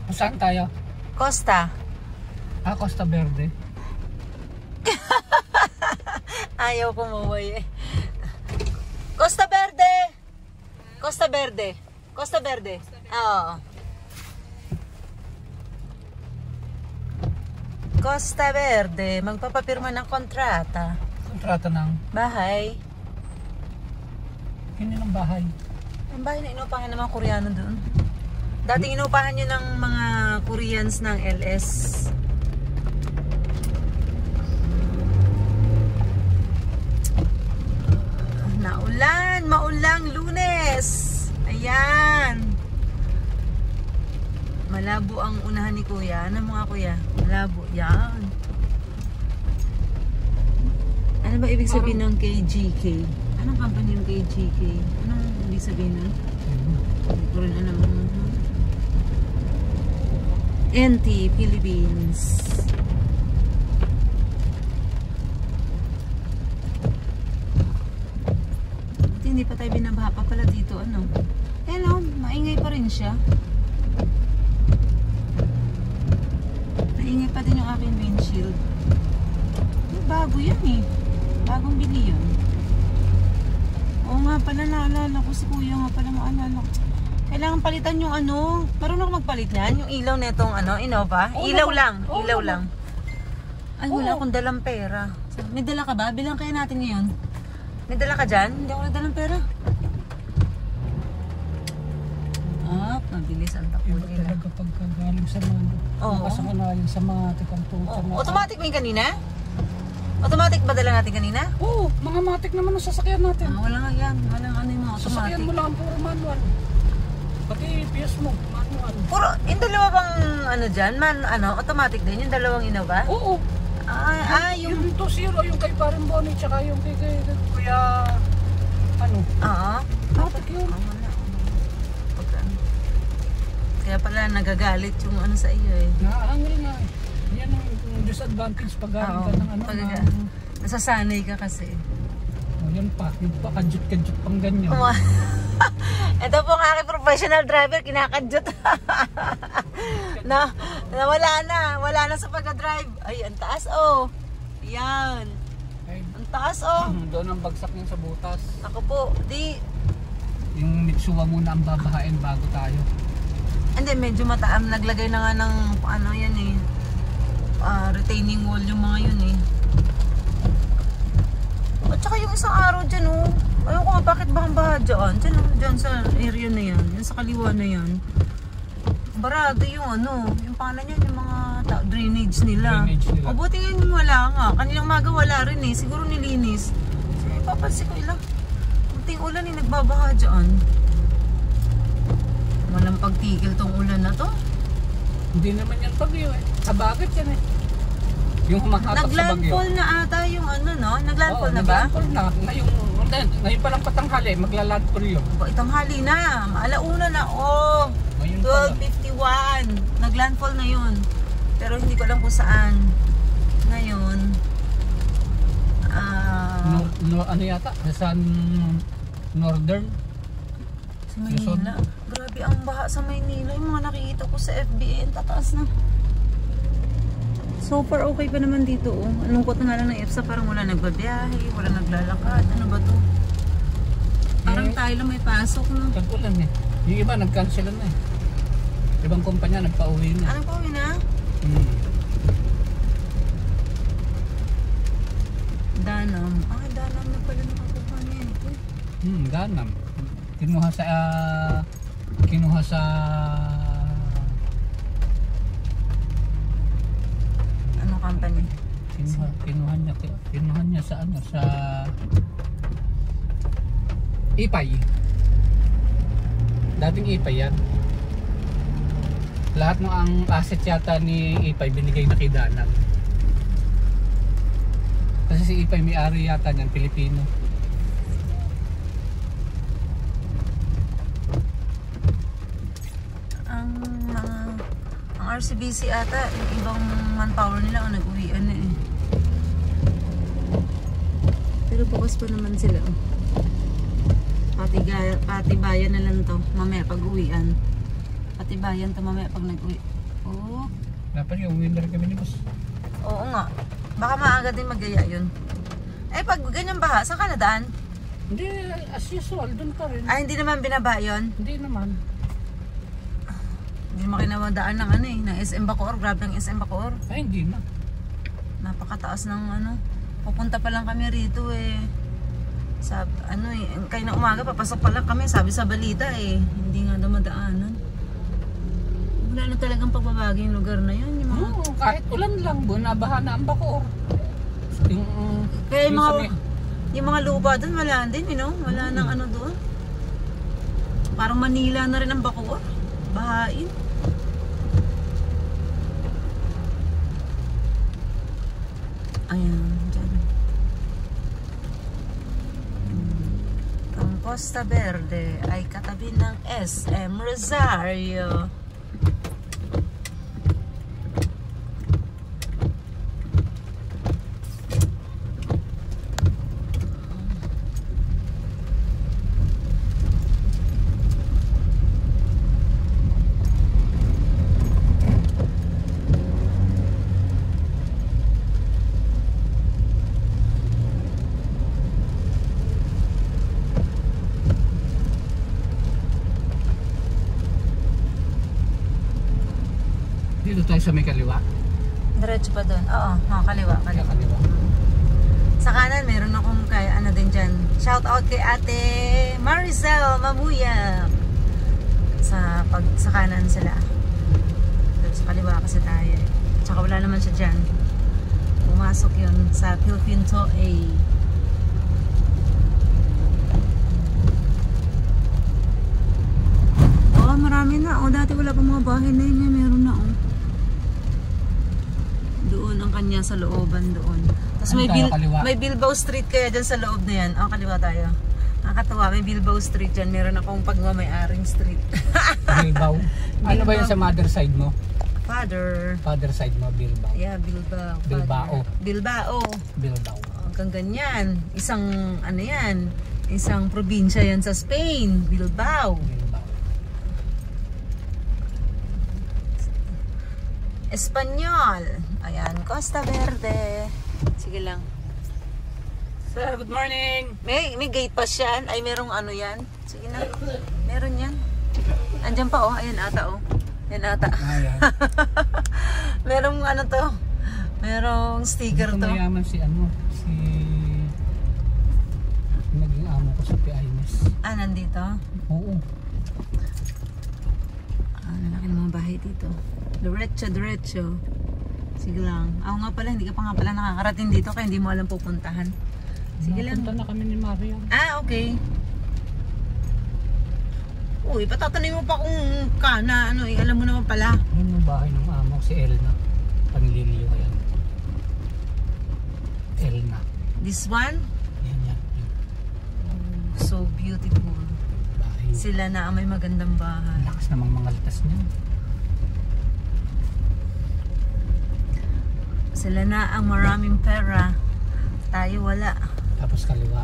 Saan tayo? Costa. Costa Verde. Ayaw ko maway eh. Costa Verde! Costa Verde. Costa Verde. Oo. Costa Verde. Magpapapirma ng kontrata. Kontrata ng? Bahay. Hindi ng bahay. Ang bahay na inupahan ng mga Koreano doon. Dating inupahan nyo ng mga Koreans ng LS. Naulan, maulang Lunes. Ayan. Malabo ang unahan ni Kuya. Ano mga Kuya? Malabo. Yan. Ano ba ibig sabihin ng KGK? Anong company yung KGK? Anong ibig sabihin nun? Hindi ko rin alam. NT Philippines. Hindi pa tayo binabaha pa pala dito, ano? Hello, maingay pa rin siya. Maingay pa din yung aking windshield. Bago yan eh. Bagong bili yun. Oo nga pala, naalala ko si Kuya nga pala, maalala ko. Kailangan palitan yung ano. Marunong ako magpalit yan? Yung ilaw na itong ano, Innova? Ilaw lang. Ilaw lang. Ay, wala akong dalang pera. May dala ka ba? Bilang kaya natin ngayon. May dala ka dyan? Hindi ako nagdalang pera. Mabilis ang takbo Iba nila. talaga pagkagaling sa mga nakasakanayan sa mga tikantong. Automatic ba yung kanina? Automatic ba dala natin kanina? Oo, mga matik naman ang sasakyan natin. Wala nga yan. Walang ano yung mga automatic. Sasakyan mo lang puro manual. Pati PS mo, manual. Puro, yung dalawa bang ano dyan? Automatic din? Yung dalawang Innova? Oo. Yung 2.0, yung kay Paring Bonnie, tsaka yung kay Kuya, ano? Oo. Matik yun. Kaya pala nagagalit yung ano sa iyo eh. Naaangil nga eh. Yan ang disadvantage pag galing ka ng ano. Nasasanay ka kasi. Yan pa, yung pa kadyot-kadyot pang ganyan. Ito po ang aking professional driver, kinakadyot. Wala na sa pagka-drive. Ay, ang taas oh. Yan. Ang taas oh. Doon ang bagsak niya sa butas. Ako po, yung Mitsuwa muna ang babahain bago tayo. Hindi, medyo mataam. Naglagay na nga ng ano yan eh. Retaining wall yung mga yun eh. At saka yung isang araw dyan oh. Ayaw ko nga bakit bahang-baha dyan. Dyan sa area na yan. Yan sa kaliwa na yan. Barado yung ano. Yung pangalan yan, yung mga drainage nila. O buti nga yung wala nga. Kanilang maga wala rin eh. Siguro nilinis. So ipapansin ko ilang. Kunting ulan eh, nagbabaha dyan. Walang pagtigil tong ulan na to. Hindi naman yan bagyo eh. Kabagit yan eh. Yung humahatak sa bagyo. Naglandfall na ata yung ano no? Naglandfall na ba? Naglandfall na. Ngayon palang patanghali, maglalandfall yun. Itanghali na. Alauna na. 12:51. Naglandfall na yun. Pero hindi ko alam kung saan. Ngayon. Ano yata? Sa northern? Sa Maynila. Grabe ang baha sa Maynila. Yung mga nakikita ko sa FB, tataas na. So far okay pa naman dito oh. Anong kot na nga lang ng EPSA, parang wala nagbabiyahe, wala naglalakad. Ano ba to? Parang tayo lang may pasok no. Tag-ulan eh. Yung iba nag-cancel na eh. Ibang kumpanya nagpa-uwi na. Anong pauwi na? Danam. Danam na pala nakakuha niya eh. Danam. Kinuha sa ano company? Kinuha niya sa ano, sa Ipay. Dating Ipay yan. Lahat ng ang asset yata ni Ipay binigay na kay Danam. Kasi si Ipay may-ari yata niyan, Pilipino. Ang RCBC ata, yung ibang manpower nila ang nag-uwian na eh. Pero bukas pa naman sila. Pati bayan na lang to, mamaya pag-uwian. Pati bayan to mamaya pag nag-uwi. Oh. Dapat yung winner kami ni boss. Oo nga. Baka maaga din magaya yun. Eh, pag ganyan baha, saan ka nadaan? Hindi, as usual, dun pa rin. Ay, hindi naman binaba yun. Hindi naman. Hindi naman kinamadaan ng ano eh, ng SM Bacoor. Grab ng SM Bacoor. Ay, hindi na. Napakataas ng ano. Pupunta pa lang kami rito eh. Sabi, ano eh, kayo na umaga, papasok pa lang kami. Sabi sa balita eh, hindi nga daw madaanan. Wala na talagang pagbabago yung lugar na yun. Yung mga... Oo, kahit ulan lang, bunabaha na ang Bacoor. Kaya yung mga... may- Yung mga lupa doon, wala din, you know? Wala nang ano doon. Parang Manila na rin ang Bacoor. Bahain. Ayan, dyan. Ang Costa Verde ay katabi ng SM Rosario. Dito tayo sa may kaliwa. Diretso pa doon. Oo, kaliwa, Kaya kaliwa. kaliwa. Sa kanan, meron akong kay ano din dyan. Shout out kay ate Maricel Mamuya. Sa kanan sila. Pero sa kaliwa kasi tayo. Tsaka wala naman siya dyan. Pumasok yun sa Pilpinto A. Oh, marami na. Oh, dati wala pa mga bahay na yun. Meron na oh. Doon ang kanya sa looban doon. Tapos Ano tayo, kaliwa? may Bilbao Street kaya dyan sa loob na yan. Oh, kaliwa tayo. Nakakatawa, may Bilbao Street dyan. Meron akong pagmamayaaring street. Bilbao. Ano ba yun sa mother side mo? Father. Father side mo, Bilbao. Yeah, Bilbao. Bilbao. Father. Bilbao. Bilbao. Hanggang ganyan. Isang, ano yan, isang probinsya yan sa Spain. Bilbao. Bilbao. Espanyol. Ayan, Costa Verde. Sige lang. Sir, good morning. May gate pass yan. Ay, merong ano yan. Sige na. Meron yan. Andyan pa oh. Ayan ata oh. Yan ata. Ayan. Merong ano to. Merong sticker Dito to. mayaman si ano, si naging amo ko sa PIMS. Ah, nandito. Oo. Ah, lalaki ng mga bahay dito. Diretso, diretso. Sige lang. Ako nga pala, hindi ka pa nga pala nakakarating dito kaya hindi mo alam pupuntahan. Sige lang. Punta na kami ni Mario. Ah, okay. Uy, patatanong mo pa kung kana, ano, alam mo naman pala. Yun yung bahay ng amo, si Elna. Panliliyo yan. Elna. This one? Yan yan. Yung So beautiful. bahay. Sila na ang may magandang bahay. Ang lakas namang mga litas niya. Sila na ang maraming pera. Tayo wala. Tapos kaliwa.